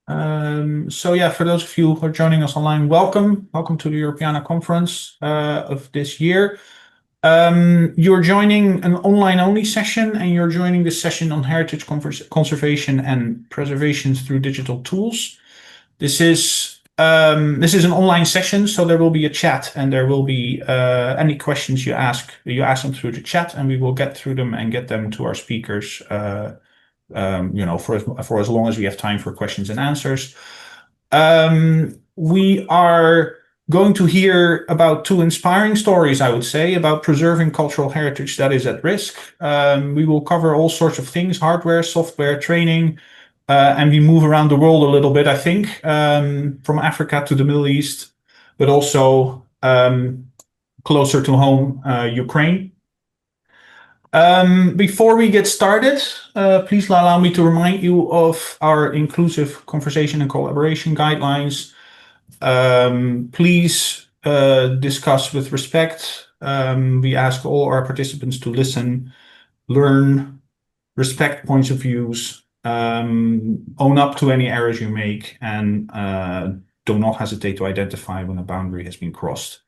So yeah, for those of you who are joining us online, welcome to the Europeana conference of this year. You're joining an online-only session, and you're joining the session on heritage conservation and preservation through digital tools. This is an online session, so there will be a chat, and there will be any questions you ask them through the chat, and we will get through them and get them to our speakers. For as long as we have time for questions and answers. We are going to hear about two inspiring stories, I would say, about preserving cultural heritage that is at risk. We will cover all sorts of things, hardware, software, training, and we move around the world a little bit, I think, from Africa to the Middle East, but also closer to home, Ukraine. Before we get started, please allow me to remind you of our inclusive conversation and collaboration guidelines. Please discuss with respect. We ask all our participants to listen, learn, respect points of views, own up to any errors you make, and do not hesitate to identify when a boundary has been crossed.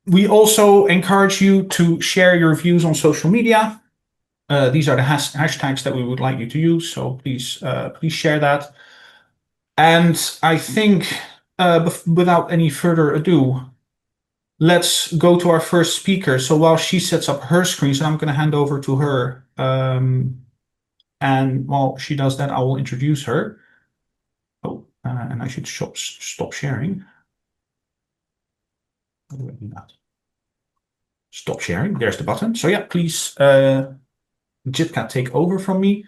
We also encourage you to share your views on social media. These are the hashtags that we would like you to use, so please share that. And I think, without any further ado, let's go to our first speaker. So while she sets up her screen, so I'm going to hand over to her. And while she does that, I will introduce her. Oh, and I should stop sharing. How do I do that? Stop sharing. There's the button. So yeah, please, Jitka, take over from me.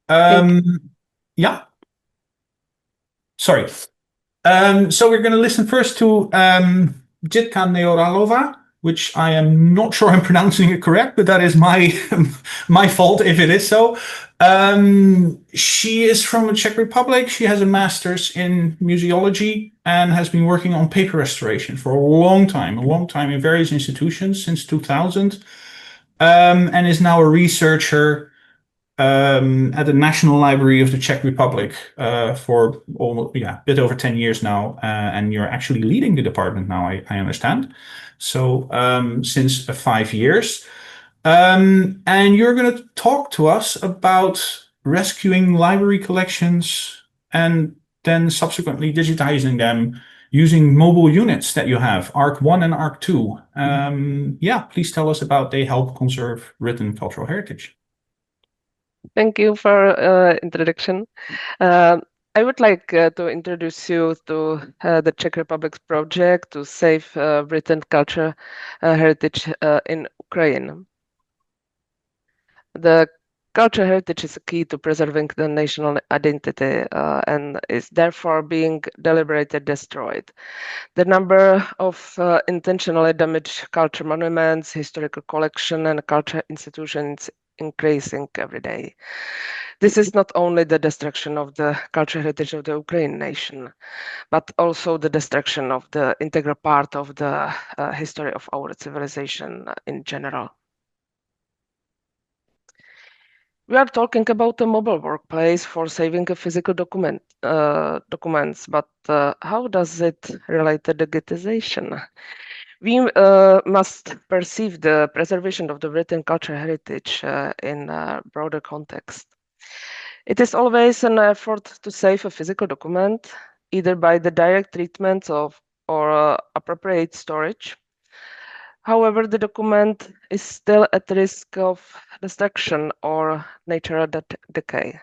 Yeah. Sorry. So we're going to listen first to Jitka Neoralova, which I am not sure I'm pronouncing it correct, but that is my my fault if it is so. She is from the Czech Republic. She has a master's in museology and has been working on paper restoration for a long time in various institutions since 2000, and is now a researcher at the National Library of the Czech Republic for a bit over 10 years now, and you're actually leading the department now, I understand. So since 5 years. And you're going to talk to us about rescuing library collections and then subsequently digitizing them using mobile units that you have, Ark I and Ark II. Yeah, please tell us about they help conserve written cultural heritage. Thank you for introduction. I would like to introduce you to the Czech Republic's project to save written culture heritage in Ukraine. The cultural heritage is key to preserving the national identity and is therefore being deliberately destroyed. The number of intentionally damaged culture monuments, historical collection, and culture institutions increasing every day. This is not only the destruction of the cultural heritage of the Ukrainian nation, but also the destruction of the integral part of the history of our civilization in general. We are talking about a mobile workplace for saving a physical documents, but how does it relate to digitization? We must perceive the preservation of the written cultural heritage in a broader context. It is always an effort to save a physical document, either by the direct treatment of or appropriate storage. However, the document is still at risk of destruction or natural decay.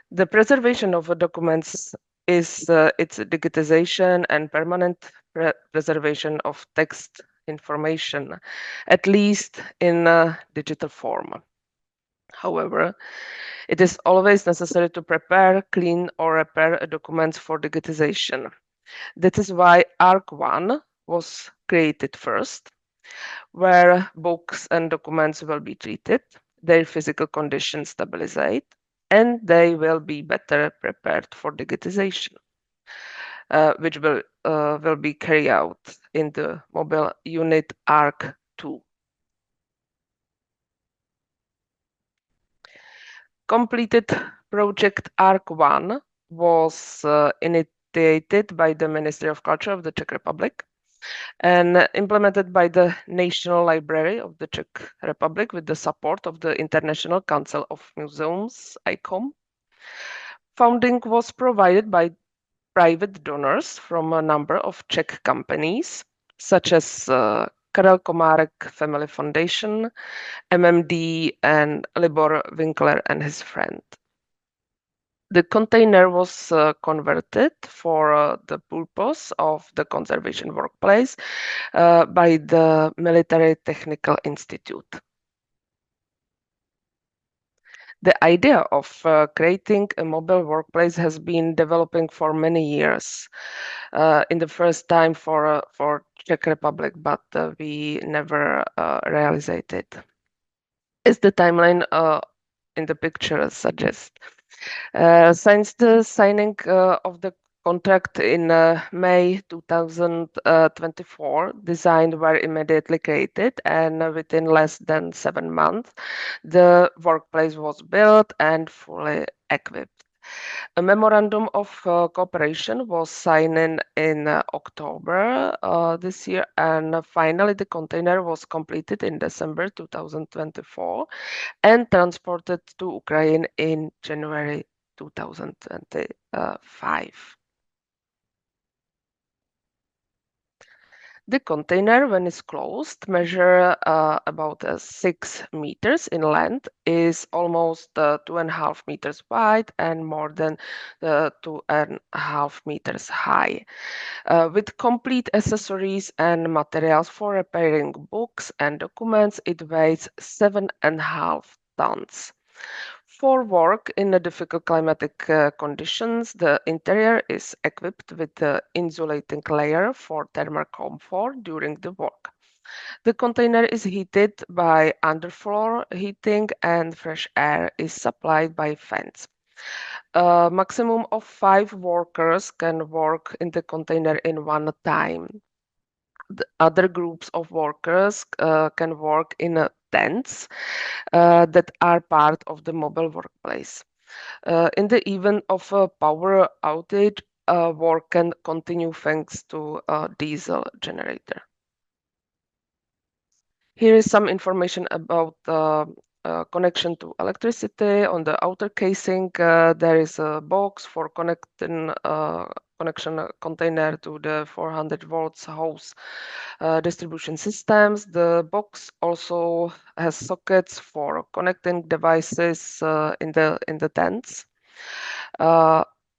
The preservation of documents is its digitization and permanent preservation of text information, at least in digital form. However, it is always necessary to prepare, clean, or repair documents for digitization. That is why Ark I was created first, where books and documents will be treated, their physical condition stabilized, and they will be better prepared for digitization, which will be carried out in the mobile unit Ark II. Completed project Ark I was initiated by the Ministry of Culture of the Czech Republic and implemented by the National Library of the Czech Republic with the support of the International Council of Museums, ICOM. Funding was provided by private donors from a number of Czech companies, such as Karel Komárek Family Foundation, MMD, and Libor Winkler and his friend. The container was converted for the purpose of the conservation workplace by the Military Technical Institute. The idea of creating a mobile workplace has been developing for many years. In the first time for Czech Republic, but we never realized it. As the timeline in the picture suggests. Since the signing of the contract in May 2024, designs were immediately created, and within less than 7 months, the workplace was built and fully equipped. A memorandum of cooperation was signed in October this year, and finally the container was completed in December 2024 and transported to Ukraine in January 2025. The container, when it's closed, measure about 6 meters in length, is almost 2.5 meters wide and more than 2.5 meters high. With complete accessories and materials for repairing books and documents, it weighs 7.5 tons. For work in the difficult climatic conditions, the interior is equipped with the insulating layer for thermal comfort during the work. The container is heated by underfloor heating and fresh air is supplied by fans. A maximum of 5 workers can work in the container in one time. The other groups of workers can work in tents that are part of the mobile workplace. In the event of a power outage, work can continue thanks to a diesel generator. Here is some information about connection to electricity. On the outer casing, there is a box for connecting connection container to the 400 volts hose distribution systems. The box also has sockets for connecting devices in the tents.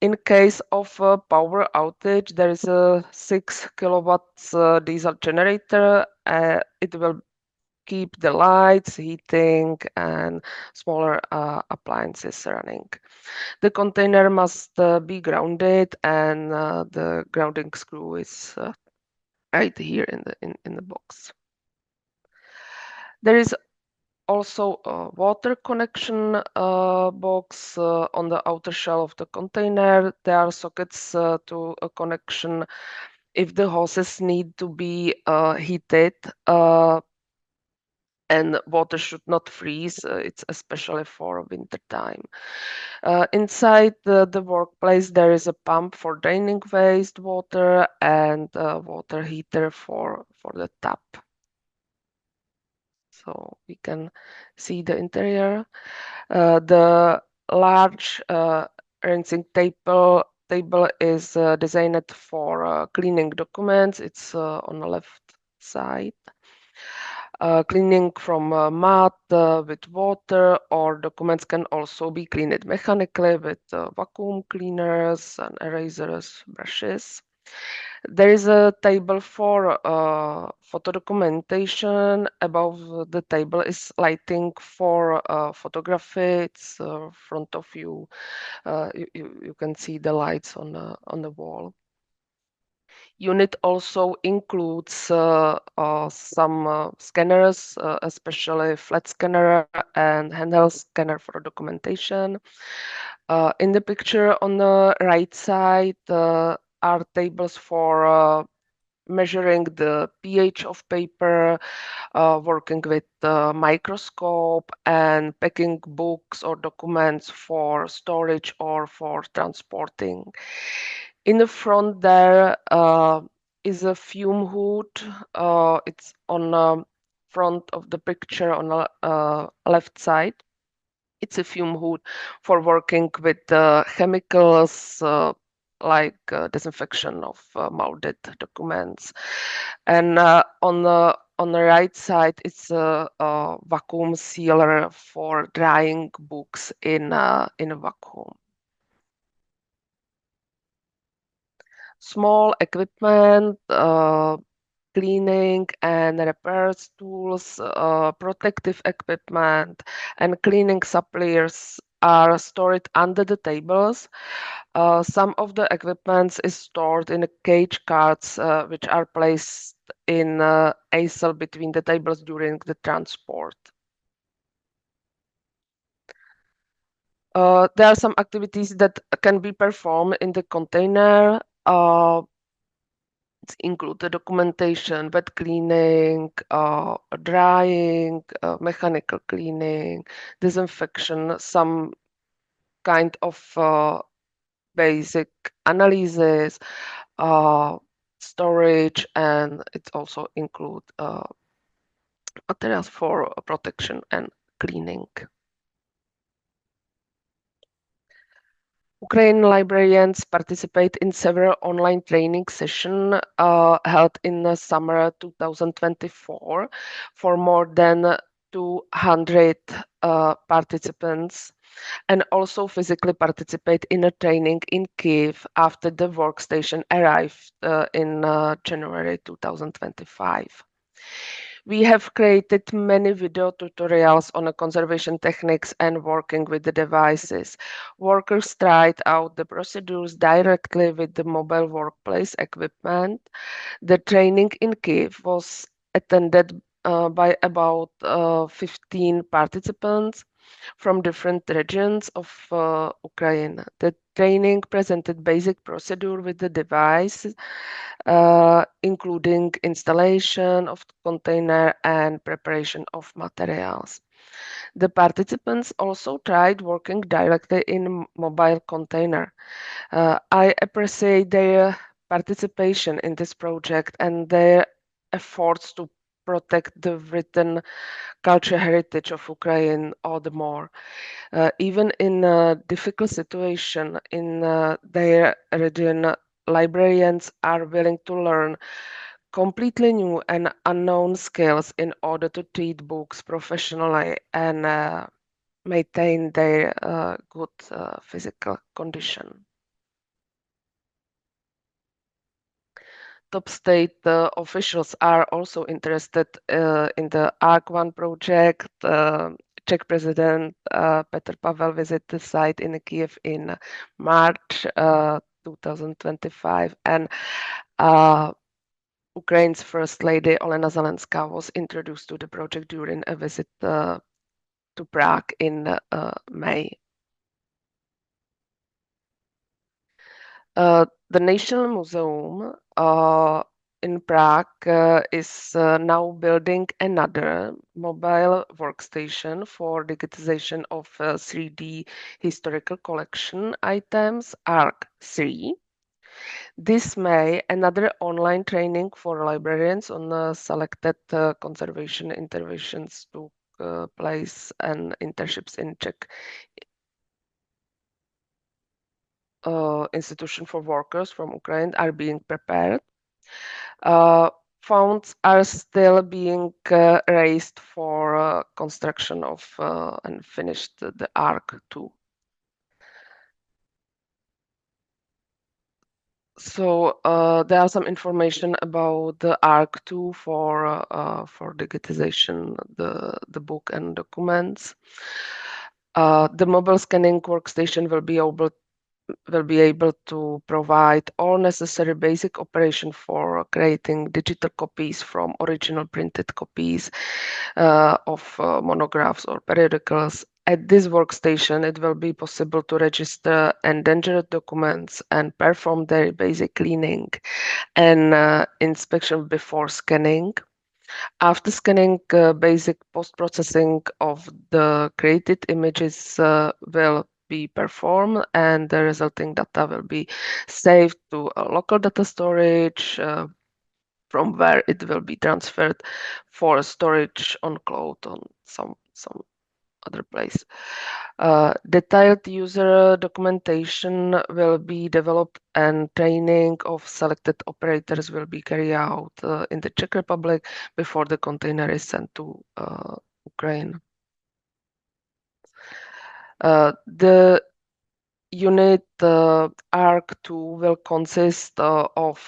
In case of a power outage, there is a 6 kilowatts diesel generator. It will keep the lights, heating, and smaller appliances running. The container must be grounded, and the grounding screw is right here in the box. There is also a water connection box on the outer shell of the container. There are sockets to a connection if the hoses need to be heated and water should not freeze. It's especially for winter time. Inside the workplace, there is a pump for draining waste water and a water heater for the tap. So we can see the interior. The large rinsing table is designed for cleaning documents. It's on the left side. Cleaning from mud with water, or documents can also be cleaned mechanically with vacuum cleaners and erasers, brushes. There is a table for photo documentation. Above the table is lighting for photography. It's front of you. You can see the lights on the wall. Unit also includes some scanners, especially flat scanner and handheld scanner for documentation. In the picture on the right side are tables for measuring the pH of paper, working with the microscope, and packing books or documents for storage or for transporting. In the front there is a fume hood. It's on the front of the picture on the left side. It's a fume hood for working with chemicals like disinfection of molded documents. And on the right side, it's a vacuum sealer for drying books in a vacuum. Small equipment, cleaning and repairs tools, protective equipment, and cleaning supplies are stored under the tables. Some of the equipment is stored in cage carts, which are placed in aisle between the tables during the transport. There are some activities that can be performed in the container. Include the documentation, bed cleaning, drying, mechanical cleaning, disinfection, some kind of basic analysis, storage, and it also include materials for protection and cleaning. Ukrainian librarians participate in several online training sessions held in the summer 2024 for more than 200 participants, and also physically participate in a training in Kiev after the workstation arrived in January 2025. We have created many video tutorials on conservation techniques and working with the devices. Workers tried out the procedures directly with the mobile workplace equipment. The training in Kiev was attended by about 15 participants from different regions of Ukraine. The training presented basic procedure with the device, including installation of the container and preparation of materials. The participants also tried working directly in mobile container. I appreciate their participation in this project and their efforts to protect the written culture heritage of Ukraine all the more. Even in a difficult situation in their region, librarians are willing to learn completely new and unknown skills in order to treat books professionally and maintain their good physical condition. Top state officials are also interested in the Ark I project. Czech President Petr Pavel visited the site in Kiev in March 2025, and Ukraine's First Lady Olena Zelenska was introduced to the project during a visit to Prague in May. The National Museum in Prague is now building another mobile workstation for digitization of 3D historical collection items, Ark III. This May, another online training for librarians on selected conservation interventions took place, and internships in Czech institution for workers from Ukraine are being prepared. Funds are still being raised for construction of and finished the Ark II. So there are some information about the Ark II for digitization, the book and documents. The mobile scanning workstation will be able to provide all necessary basic operation for creating digital copies from original printed copies of monographs or periodicals, At this workstation, it will be possible to register endangered documents and perform their basic cleaning and inspection before scanning. After scanning, basic post-processing of the created images will be performed, and the resulting data will be saved to a local data storage from where it will be transferred for storage on cloud on some other place. Detailed user documentation will be developed and training of selected operators will be carried out in the Czech Republic before the container is sent to Ukraine. The unit Ark II will consist of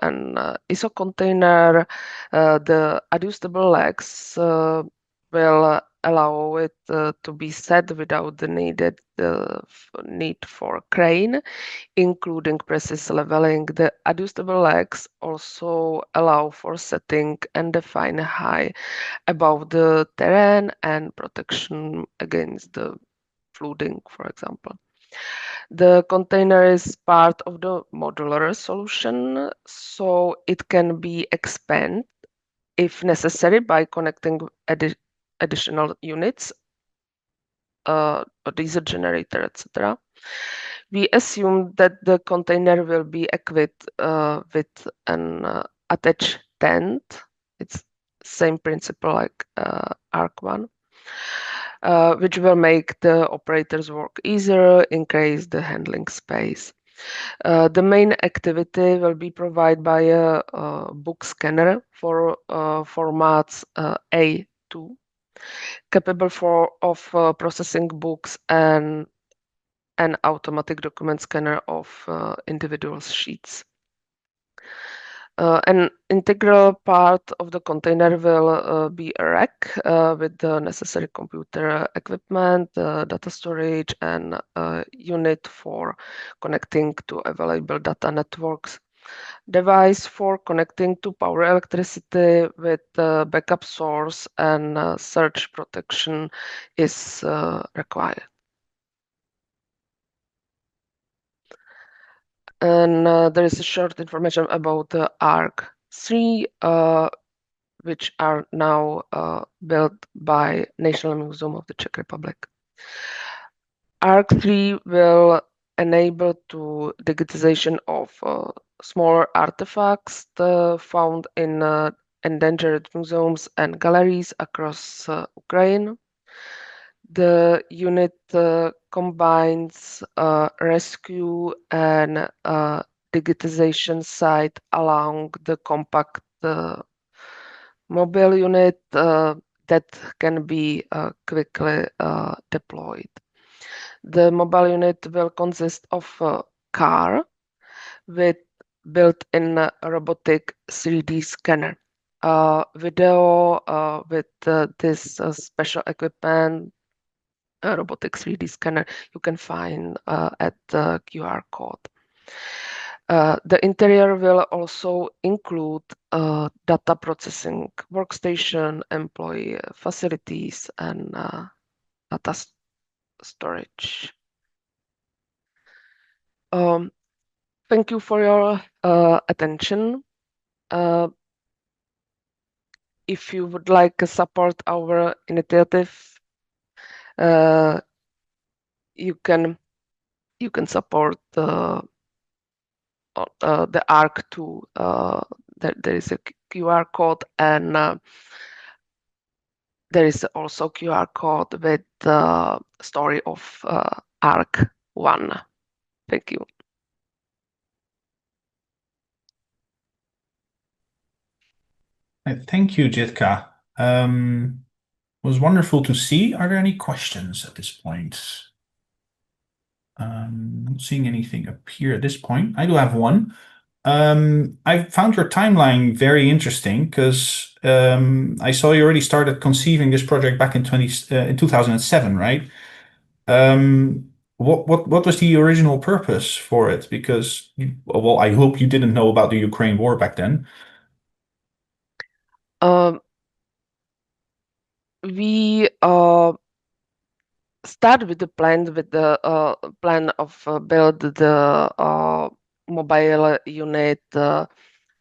an ISO container. The adjustable legs will allow it to be set without the need for a crane, including precise leveling. The adjustable legs also allow for setting and define height above the terrain and protection against the flooding, for example. The container is part of the modular solution, so it can be expanded if necessary by connecting additional units, a diesel generator, etc. We assume that the container will be equipped with an attached tent. It's same principle like Ark 1. Which will make the operators work easier, increase the handling space. The main activity will be provided by a book scanner for formats A2, capable of processing books and an automatic document scanner of individual sheets. An integral part of the container will be a rack with the necessary computer equipment, data storage, and a unit for connecting to available data networks. Device for connecting to power electricity with backup source and surge protection is required. And there is a short information about the Ark III, which are now built by National Museum of the Czech Republic. Ark III will enable to digitization of smaller artifacts found in endangered museums and galleries across Ukraine. The unit combines rescue and digitization site along the compact mobile unit that can be quickly deployed. The mobile unit will consist of a car with built-in robotic 3D scanner. Video with this special equipment, robotic 3D scanner, you can find at the QR code. The interior will also include data processing workstation, employee facilities, and data storage. Thank you for your attention. If you would like to support our initiative, you can support the Ark II. There is a QR code, and there is also QR code with the story of Ark 1. Thank you. Thank you, Jitka. It was wonderful to see. Are there any questions at this point? Not seeing anything appear at this point. I do have one. I found your timeline very interesting because I saw you already started conceiving this project back in 2007, right? What was the original purpose for it? Because, well, I hope you didn't know about the Ukraine war back then. We start with the plan of build the mobile unit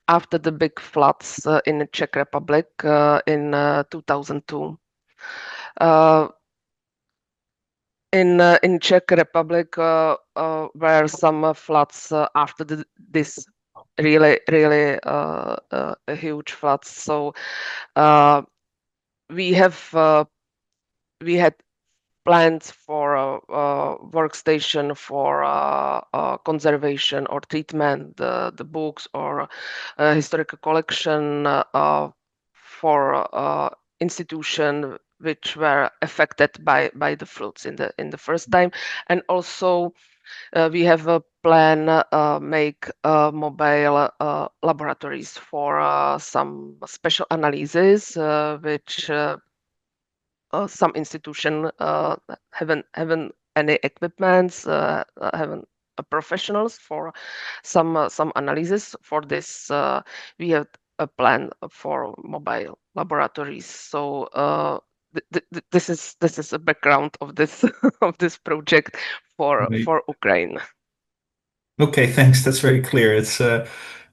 after the big floods in the Czech Republic in 2002. In Czech Republic were some floods after this really huge floods. So we had plans for a workstation for conservation or treatment, the books or historical collection for institution which were affected by the floods in the first time, and also we have a plan make mobile laboratories for some special analysis which some institution haven't any equipments, haven't professionals for some analysis. For this, we have a plan for mobile laboratories. So this is a background of this of this project for Ukraine. Okay, thanks. That's very clear. It's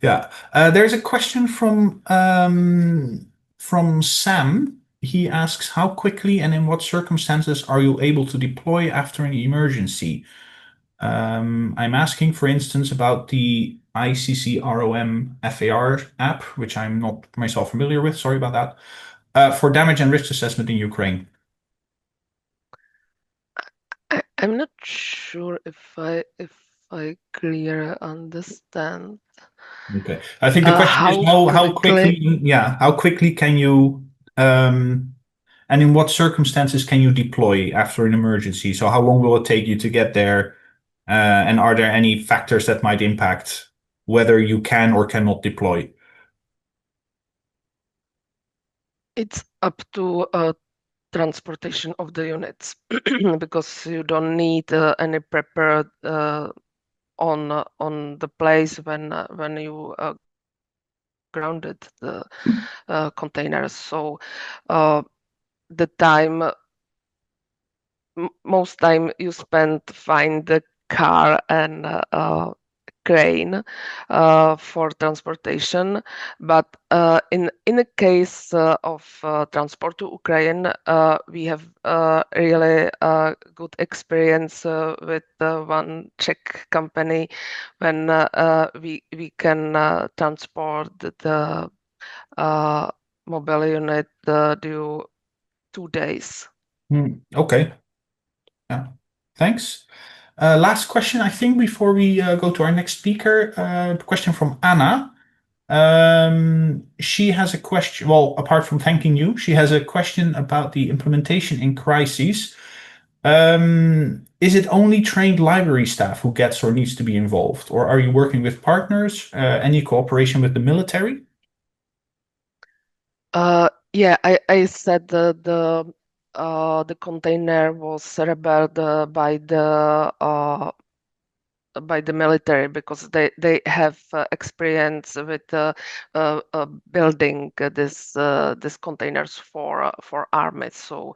yeah. There's a question from Sam. He asks, how quickly and in what circumstances are you able to deploy after an emergency? I'm asking, for instance, about the ICCROM FAR app, which I'm not myself familiar with. Sorry about that. For damage and risk assessment in Ukraine. I'm not sure if I clearly understand. Okay. I think the question is how quickly, yeah, how quickly can you, and in what circumstances can you deploy after an emergency? So how long will it take you to get there? And are there any factors that might impact whether you can or cannot deploy? It's up to transportation of the units because you don't need any prepared on the place when you grounded the containers. So the time most time you spend to find the car and crane for transportation, but in the case of transport to Ukraine, we have really good experience with one Czech company when we can transport the mobile unit due 2 days. Okay. Yeah. Thanks. Last question, I think, before we go to our next speaker. Question from Anna. She has a question. Well, apart from thanking you, she has a question about the implementation in crises. Is it only trained library staff who gets or needs to be involved, or are you working with partners? Any cooperation with the military? Yeah, I said the container was rebelled by the military because they have experience with building these containers for armies. So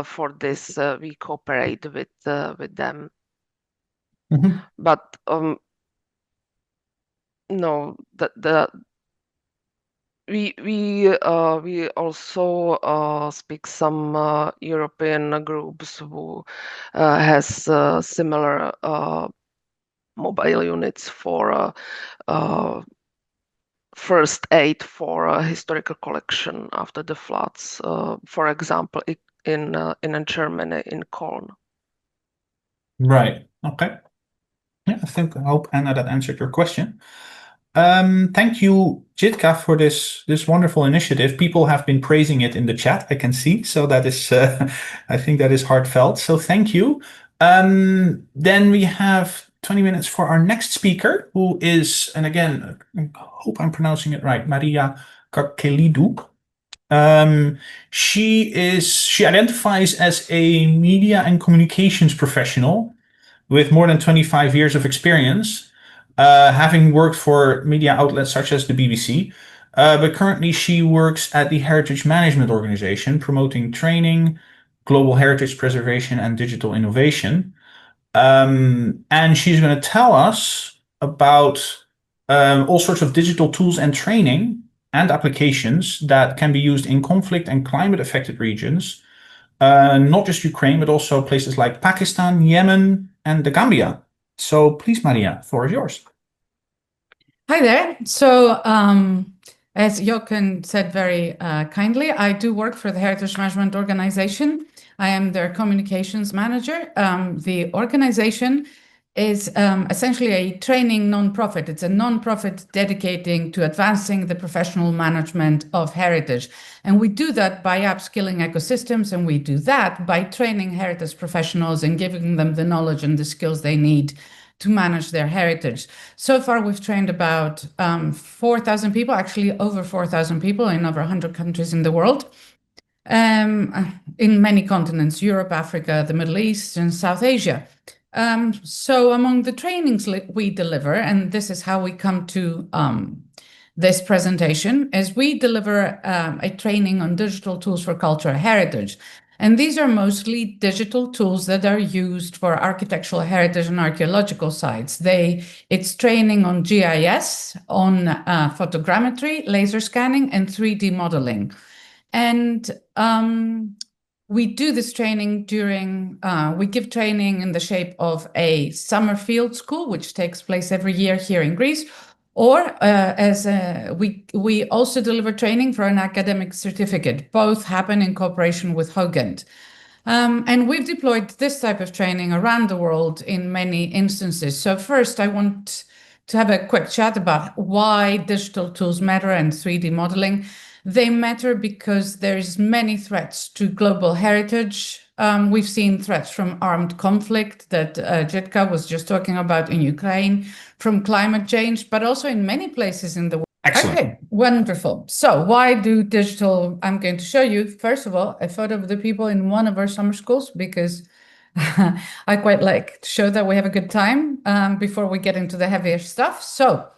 for this we cooperate with them. Mm-hmm. But no, we also speak some European groups who has similar mobile units for first aid for historical collection after the floods. For example, in Germany, in Cologne. Right. Okay. Yeah, I hope, Anna, that answered your question. Thank you, Jitka, for this wonderful initiative. People have been praising it in the chat, I can see. So that is, I think that is heartfelt. So thank you. Then we have 20 minutes for our next speaker, who is, and again, I hope I'm pronouncing it right, Maria Kagkelidou. She identifies as a media and communications professional with more than 25 years of experience, having worked for media outlets such as the BBC. But currently she works at the Heritage Management Organization, promoting training, global heritage preservation and digital innovation. And she's going to tell us about all sorts of digital tools and training and applications that can be used in conflict and climate affected regions, not just Ukraine, but also places like Pakistan, Yemen, and the Gambia. So please, Maria, the floor is yours. Hi there. So as Jochen said very kindly, I do work for the Heritage Management Organization. I am their communications manager. The organization is essentially a training nonprofit. It's a nonprofit dedicating to advancing the professional management of heritage. And we do that by upskilling ecosystems, and we do that by training heritage professionals and giving them the knowledge and the skills they need to manage their heritage. So far, we've trained about 4,000 people, actually over 4,000 people in over 100 countries in the world, in many continents, Europe, Africa, the Middle East, and South Asia. So among the trainings we deliver, and this is how we come to this presentation, is we deliver a training on digital tools for cultural heritage. And these are mostly digital tools that are used for architectural heritage and archaeological sites. It's training on GIS, on photogrammetry, laser scanning, and 3D modeling. And we do this training we give training in the shape of a summer field school, which takes place every year here in Greece, or we also deliver training for an academic certificate. Both happen in cooperation with Hogent. And we've deployed this type of training around the world in many instances. So first, I want to have a quick chat about why digital tools matter and 3D modeling. They matter because there's many threats to global heritage. We've seen threats from armed conflict that Jitka was just talking about in Ukraine, from climate change, but also in many places in the world. Excellent. Okay, wonderful. So why do digital? I'm going to show you, first of all, a photo of the people in one of our summer schools, because I quite like to show that we have a good time before we get into the heavier stuff. So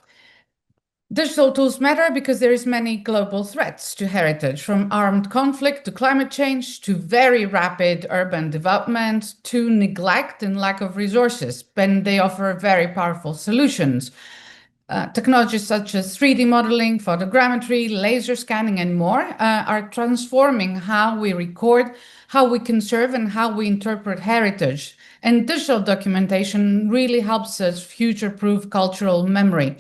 digital tools matter because there is many global threats to heritage, from armed conflict to climate change to very rapid urban development to neglect and lack of resources. And they offer very powerful solutions. Technologies such as 3D modeling, photogrammetry, laser scanning, and more are transforming how we record, how we conserve, and how we interpret heritage. And digital documentation really helps us future-proof cultural memory.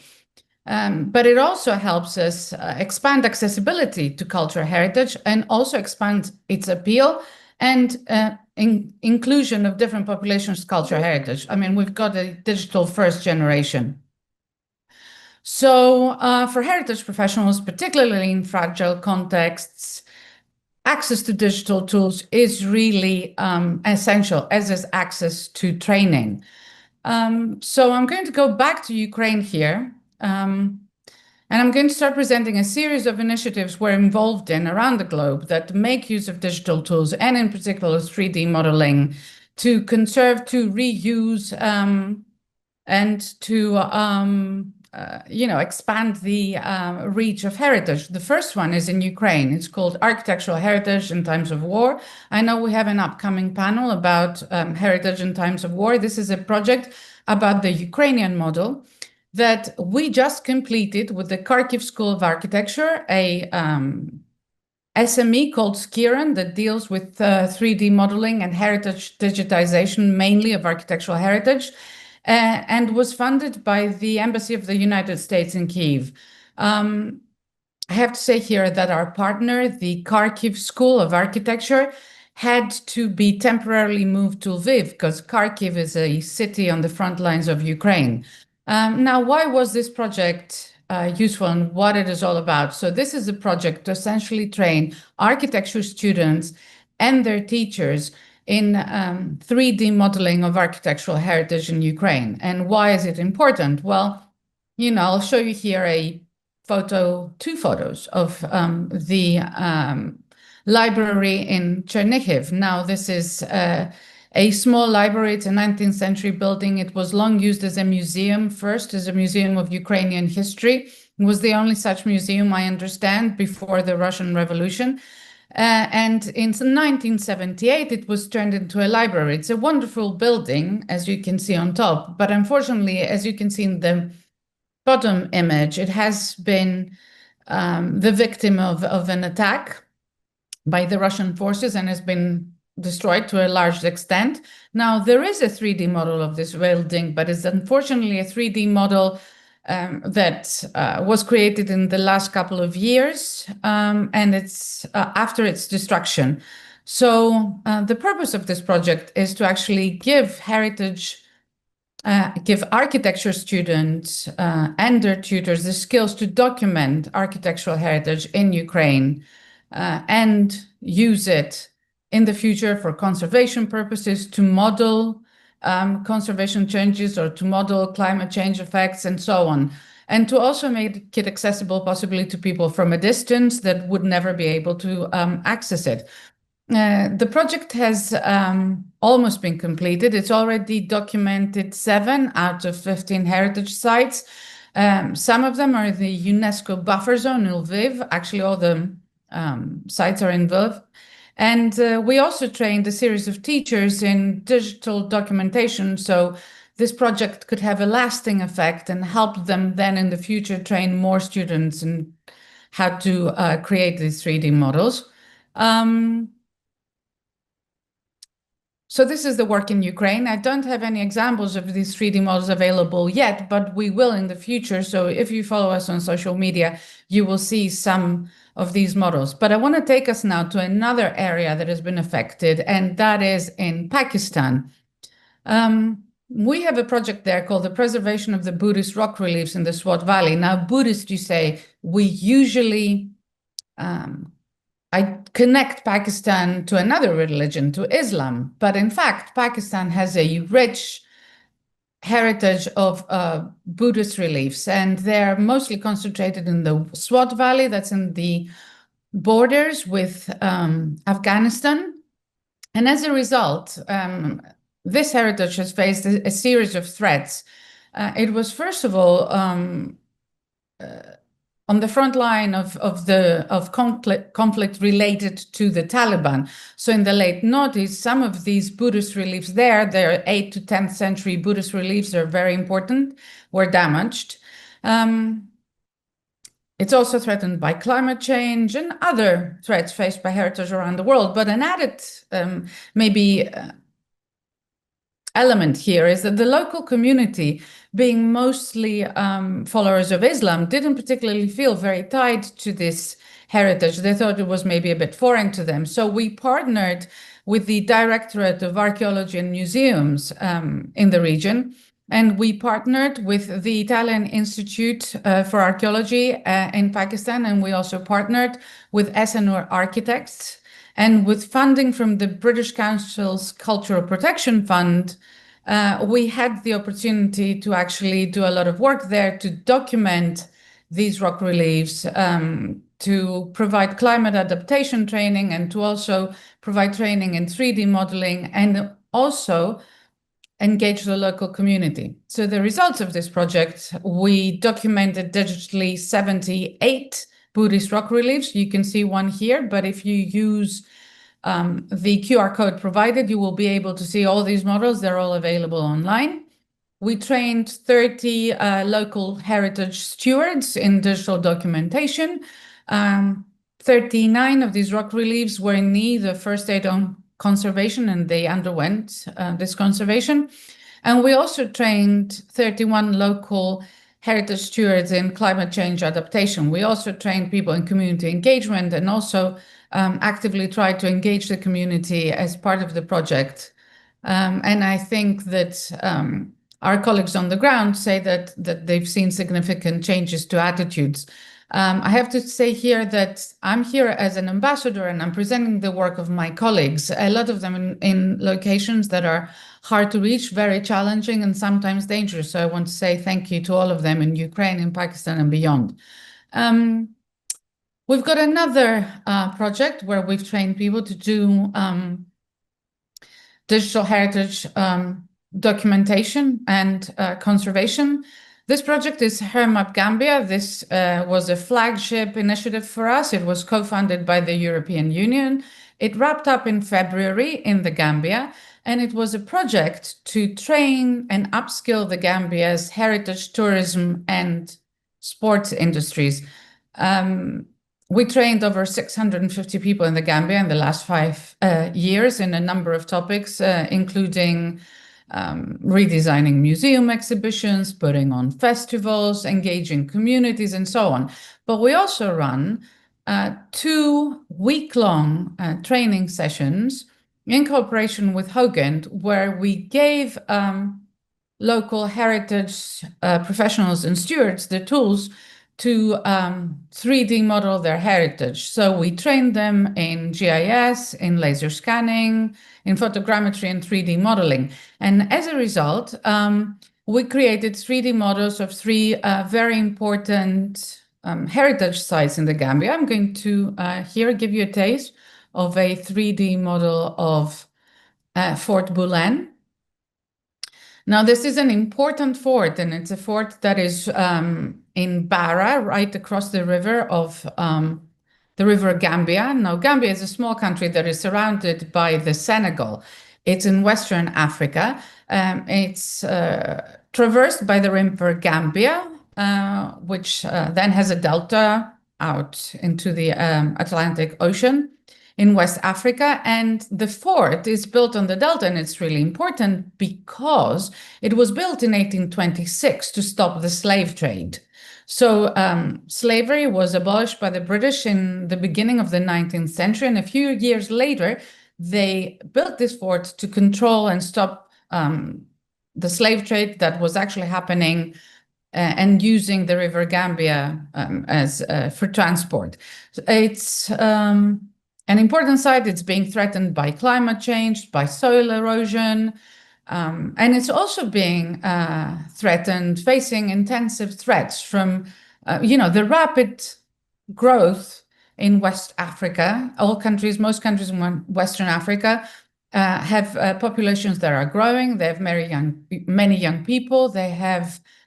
But it also helps us expand accessibility to cultural heritage and also expand its appeal and inclusion of different populations' cultural heritage. I mean, we've got a digital first generation. So for heritage professionals, particularly in fragile contexts, access to digital tools is really essential, as is access to training. So I'm going to go back to Ukraine here. And I'm going to start presenting a series of initiatives we're involved in around the globe that make use of digital tools, and in particular 3D modeling, to conserve, to reuse, and to expand the reach of heritage. The first one is in Ukraine. It's called Architectural Heritage in Times of War. I know we have an upcoming panel about heritage in times of war. This is a project about the Ukrainian model that we just completed with the Kharkiv School of Architecture, a SME called Skiran that deals with 3D modeling and heritage digitization, mainly of architectural heritage, and was funded by the Embassy of the United States in Kyiv. I have to say here that our partner, the Kharkiv School of Architecture, had to be temporarily moved to Lviv because Kharkiv is a city on the front lines of Ukraine. Now, why was this project useful and what it is all about? So this is a project to essentially train architecture students and their teachers in 3D modeling of architectural heritage in Ukraine. And why is it important? Well, I'll show you here two photos of the library in Chernihiv. Now, this is a small library. It's a 19th century building. It was long used as a museum, first as a museum of Ukrainian history. It was the only such museum, I understand, before the Russian Revolution. And in 1978, it was turned into a library. It's a wonderful building, as you can see on top. But unfortunately, as you can see in the bottom image, it has been the victim of an attack by the Russian forces and has been destroyed to a large extent. Now, there is a 3D model of this building, but it's unfortunately a 3D model that was created in the last couple of years, and it's after its destruction. So the purpose of this project is to actually give architecture students and their tutors the skills to document architectural heritage in Ukraine and use it in the future for conservation purposes, to model conservation changes or to model climate change effects and so on, and to also make it accessible possibly to people from a distance that would never be able to access it. The project has almost been completed. It's already documented 7 out of 15 heritage sites. Some of them are the UNESCO buffer zone in Lviv. Actually, all the sites are in Lviv. And we also trained a series of teachers in digital documentation, so this project could have a lasting effect and help them then in the future train more students in how to create these 3D models. So this is the work in Ukraine. I don't have any examples of these 3D models available yet, but we will in the future. So if you follow us on social media, you will see some of these models. But I want to take us now to another area that has been affected, and that is in Pakistan. We have a project there called the Preservation of the Buddhist Rock Reliefs in the Swat Valley. Now, Buddhist, you say, we usually I connect Pakistan to another religion, to Islam. But in fact, Pakistan has a rich heritage of Buddhist reliefs, and they're mostly concentrated in the Swat Valley, that's in the borders with Afghanistan. And as a result, this heritage has faced a series of threats. It was, first of all, on the front line of conflict related to the Taliban. So in the late noughties, some of these Buddhist reliefs there, their 8th to 10th century Buddhist reliefs are very important, were damaged. It's also threatened by climate change and other threats faced by heritage around the world. But an added element here is that the local community, being mostly followers of Islam, didn't particularly feel very tied to this heritage. They thought it was maybe a bit foreign to them. So we partnered with the Directorate of Archaeology and Museums in the region, and we partnered with the Italian Institute for Archaeology in Pakistan, and we also partnered with Esanur Architects. And with funding from the British Council's Cultural Protection Fund, we had the opportunity to actually do a lot of work there to document these rock reliefs, to provide climate adaptation training, and to also provide training in 3D modeling, and also engage the local community. So the results of this project, we documented digitally 78 Buddhist rock reliefs. You can see one here, but if you use the QR code provided, you will be able to see all these models. They're all available online. We trained 30 local heritage stewards in digital documentation. 39 of these rock reliefs were in need of first aid on conservation, and they underwent this conservation. And we also trained 31 local heritage stewards in climate change adaptation. We also trained people in community engagement, and also actively tried to engage the community as part of the project. And I think that our colleagues on the ground say that they've seen significant changes to attitudes. I have to say here that I'm here as an ambassador, and I'm presenting the work of my colleagues, a lot of them in locations that are hard to reach, very challenging, and sometimes dangerous. So I want to say thank you to all of them in Ukraine, in Pakistan, and beyond. We've got another project where we've trained people to do digital heritage documentation and conservation. This project is HerMap Gambia. This was a flagship initiative for us. It was co-funded by the European Union. It wrapped up in February in the Gambia, and it was a project to train and upskill the Gambia's heritage, tourism, and sports industries. We trained over 650 people in the Gambia in the last 5 years in a number of topics, including redesigning museum exhibitions, putting on festivals, engaging communities, and so on. But we also run 2 week-long training sessions in cooperation with Hogent, where we gave local heritage professionals and stewards the tools to 3D model their heritage. So we trained them in GIS, in laser scanning, in photogrammetry and 3D modeling. And as a result, we created 3D models of 3 very important heritage sites in the Gambia. I'm going to here give you a taste of a 3D model of Fort Bulen. Now, this is an important fort, and it's a fort that is in Barra, right across the river of the River Gambia. Now, Gambia is a small country that is surrounded by the Senegal. It's in Western Africa. It's traversed by the River Gambia, which then has a delta out into the Atlantic Ocean in West Africa. And the fort is built on the delta, and it's really important because it was built in 1826 to stop the slave trade. So slavery was abolished by the British in the beginning of the 19th century, and a few years later, they built this fort to control and stop the slave trade that was actually happening and using the River Gambia as for transport. It's an important site. It's being threatened by climate change, by soil erosion, and it's also being threatened, facing intensive threats from, the rapid growth in West Africa. Most countries in Western Africa have populations that are growing. They have many young people. They're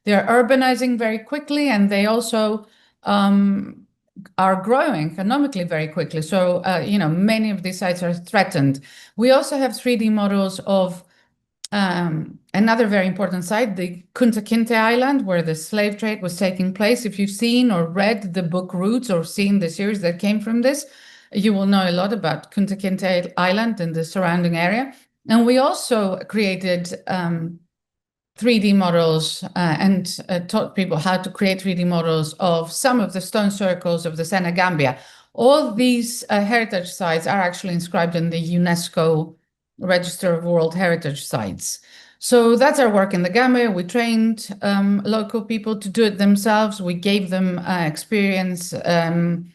urbanizing very quickly, and they also are growing economically very quickly. So, many of these sites are threatened. We also have 3D models of another very important site, the Kunta Kinte Island, where the slave trade was taking place. If you've seen or read the book Roots or seen the series that came from this, you will know a lot about Kunta Kinte Island and the surrounding area. And we also created 3D models and taught people how to create 3D models of some of the stone circles of the Senegambia. All these heritage sites are actually inscribed in the UNESCO Register of World Heritage Sites. So that's our work in the Gambia. We trained local people to do it themselves. We gave them experience in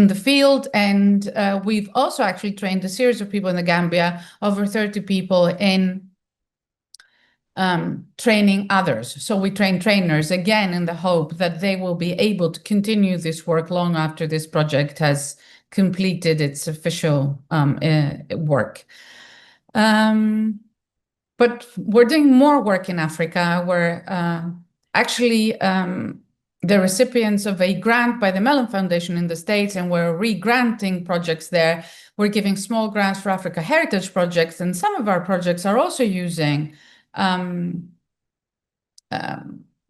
the field, and we've also actually trained a series of people in the Gambia, over 30 people, in training others. So we train trainers, again, in the hope that they will be able to continue this work long after this project has completed its official work. But we're doing more work in Africa. We're actually the recipients of a grant by the Mellon Foundation in the States, and we're re-granting projects there. We're giving small grants for Africa Heritage projects, and some of our projects are also using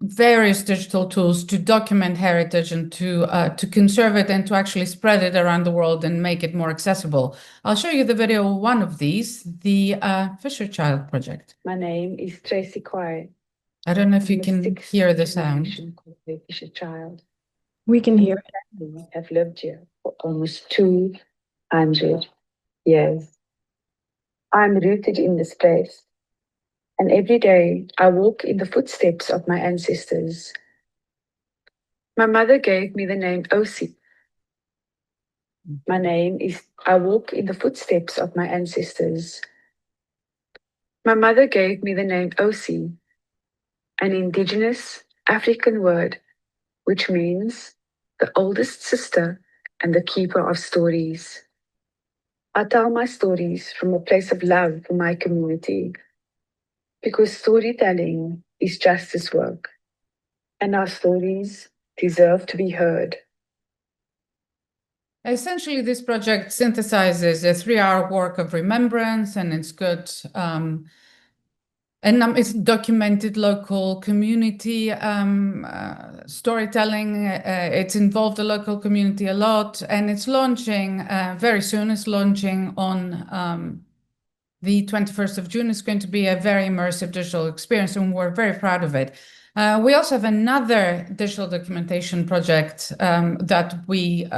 various digital tools to document heritage and to conserve it and to actually spread it around the world and make it more accessible. I'll show you the video of one of these, the Fisher Child project. My name is Tracy Quay. I don't know if you can hear the sound. The Fisher Child. We can hear it. We have lived here for almost 200 years. I'm rooted in this place. And every day I walk in the footsteps of my ancestors. My mother gave me the name Osi. I walk in the footsteps of my ancestors. My mother gave me the name Osi, an indigenous African word, which means the oldest sister and the keeper of stories. I tell my stories from a place of love for my community, because storytelling is justice work. and our stories deserve to be heard. Essentially, this project synthesizes a 3-hour work of remembrance, and it's got it's documented local community storytelling. It's involved the local community a lot, and it's launching very soon. It's launching on the 21st of June. Is going to be a very immersive digital experience, and we're very proud of it. We also have another digital documentation project that we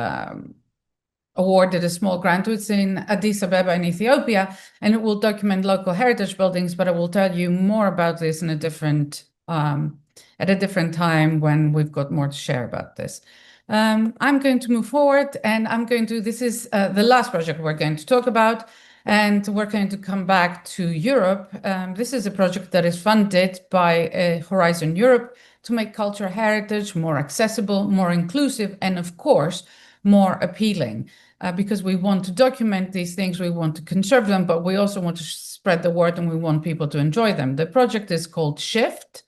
awarded a small grant to. It's in Addis Ababa in Ethiopia, and it will document local heritage buildings, but I will tell you more about this in a different at a different time when we've got more to share about this. I'm going to move forward, and this is the last project we're going to talk about, and we're going to come back to Europe. This is a project that is funded by Horizon Europe to make cultural heritage more accessible, more inclusive, and of course, more appealing, because we want to document these things, we want to conserve them, but we also want to spread the word, and we want people to enjoy them. The project is called Shift,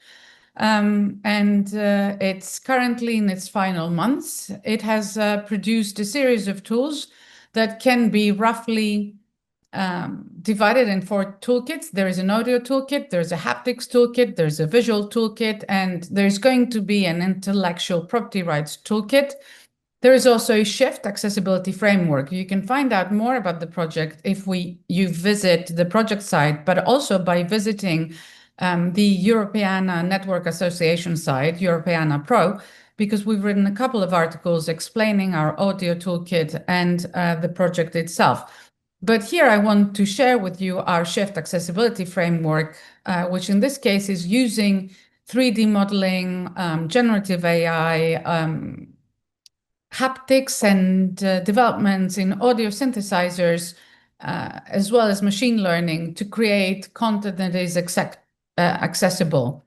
and it's currently in its final months. It has produced a series of tools that can be roughly divided in 4 toolkits. There is an audio toolkit, there's a haptics toolkit, there's a visual toolkit, and there's going to be an intellectual property rights toolkit. There is also a Shift accessibility framework. You can find out more about the project if you visit the project site, but also by visiting the Europeana Network Association site, Europeana Pro, because we've written a couple of articles explaining our audio toolkit and the project itself. But here I want to share with you our Shift accessibility framework, which in this case is using 3D modeling, generative AI, haptics and developments in audio synthesizers, as well as machine learning to create content that is accessible.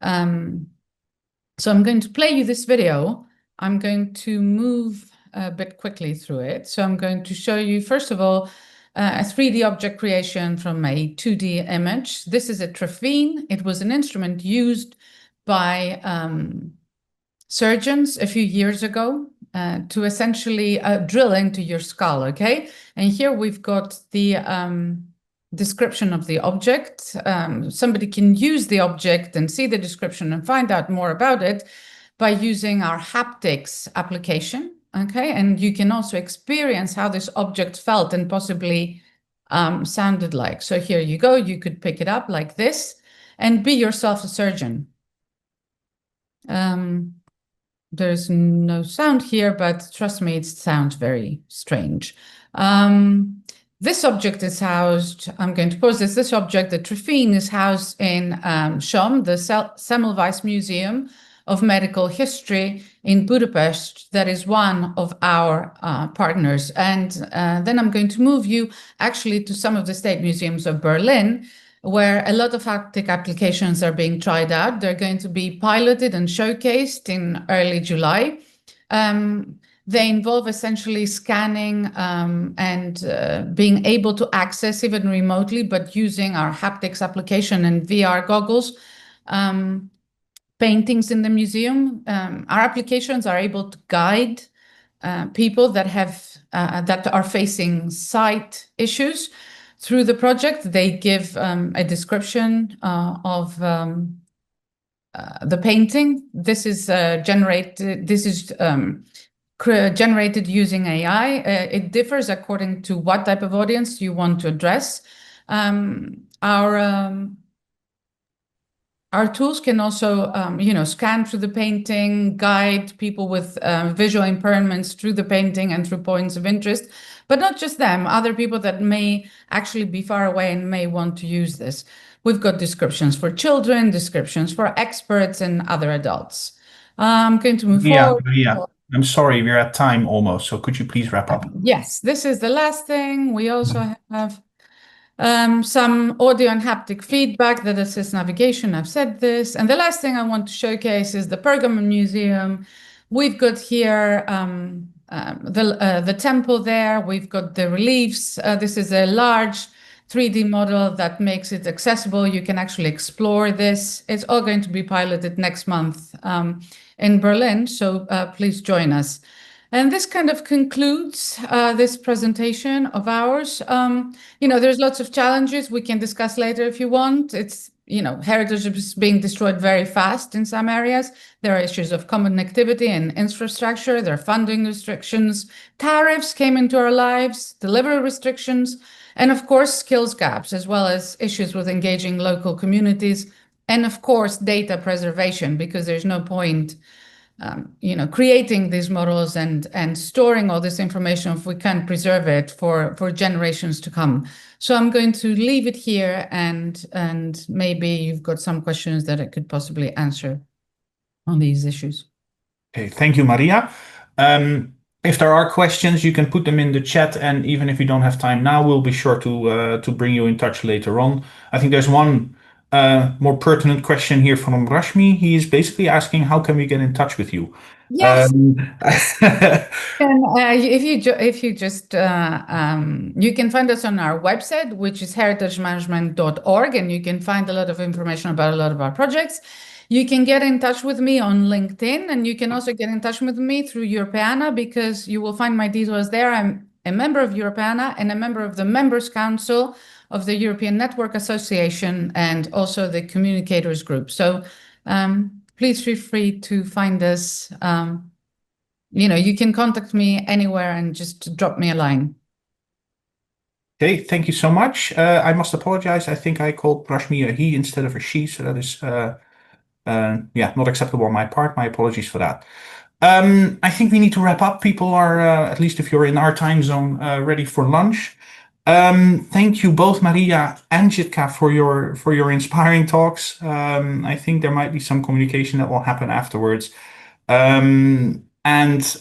So I'm going to play you this video. I'm going to move a bit quickly through it. So I'm going to show you, first of all, a 3D object creation from a 2D image. This is a trephine. It was an instrument used by surgeons a few years ago to essentially drill into your skull, okay? And here we've got the description of the object. Somebody can use the object and see the description and find out more about it by using our haptics application, okay? And you can also experience how this object felt and possibly sounded like. So here you go, you could pick it up like this and be yourself a surgeon. There's no sound here, but trust me, it sounds very strange. This object is housed, I'm going to pause this object, the trephine is housed in SOM, the Semmelweis Museum of Medical History in Budapest. That is one of our partners. And then I'm going to move you actually to some of the state museums of Berlin, where a lot of haptic applications are being tried out. They're going to be piloted and showcased in early July. They involve essentially scanning and being able to access even remotely, but using our haptics application and VR goggles, paintings in the museum. Our applications are able to guide people that are facing sight issues. Through the project, they give a description of the painting. This is generated. This is generated using AI. It differs according to what type of audience you want to address. Our tools can also, scan through the painting, guide people with visual impairments through the painting and through points of interest, but not just them, other people that may actually be far away and may want to use this. We've got descriptions for children, descriptions for experts and other adults. I'm going to move forward. Yeah. I'm sorry, we're at time almost, so could you please wrap up? Yes, this is the last thing. We also have some audio and haptic feedback that assists navigation. I've said this. And the last thing I want to showcase is the Pergamon Museum. We've got here the temple there. We've got the reliefs. This is a large 3D model that makes it accessible. You can actually explore this. It's all going to be piloted next month in Berlin, so please join us. And this kind of concludes this presentation of ours. There's lots of challenges we can discuss later if you want. It's, heritage is being destroyed very fast in some areas. There are issues of connectivity and infrastructure. There are funding restrictions. Tariffs came into our lives, delivery restrictions, and of course, skills gaps, as well as issues with engaging local communities. And of course, data preservation, because there's no point creating these models and storing all this information if we can't preserve it for generations to come. So I'm going to leave it here, and maybe you've got some questions that I could possibly answer on these issues. Okay, thank you, Maria. If there are questions, you can put them in the chat, and even if you don't have time now, we'll be sure to bring you in touch later on. I think there's one more pertinent question here from Rashmi. He is basically asking, how can we get in touch with you? Yes. And if you just you can find us on our website, which is heritagemanagement.org, and you can find a lot of information about a lot of our projects. You can get in touch with me on LinkedIn, and you can also get in touch with me through Europeana, because you will find my details there. I'm a member of Europeana and a member of the Members Council of the European Network Association, and also the Communicators Group. So please feel free to find us. You can contact me anywhere and just drop me a line. Okay, thank you so much. I must apologize. I think I called Rashmi a he instead of a she, so that is not acceptable on my part. My apologies for that. I think we need to wrap up. People are, at least if you're in our time zone, ready for lunch. Thank you both, Maria and Jitka, for your inspiring talks. I think there might be some communication that will happen afterwards. And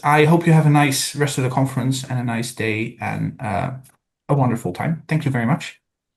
I hope you have a nice rest of the conference and a nice day and a wonderful time. Thank you very much.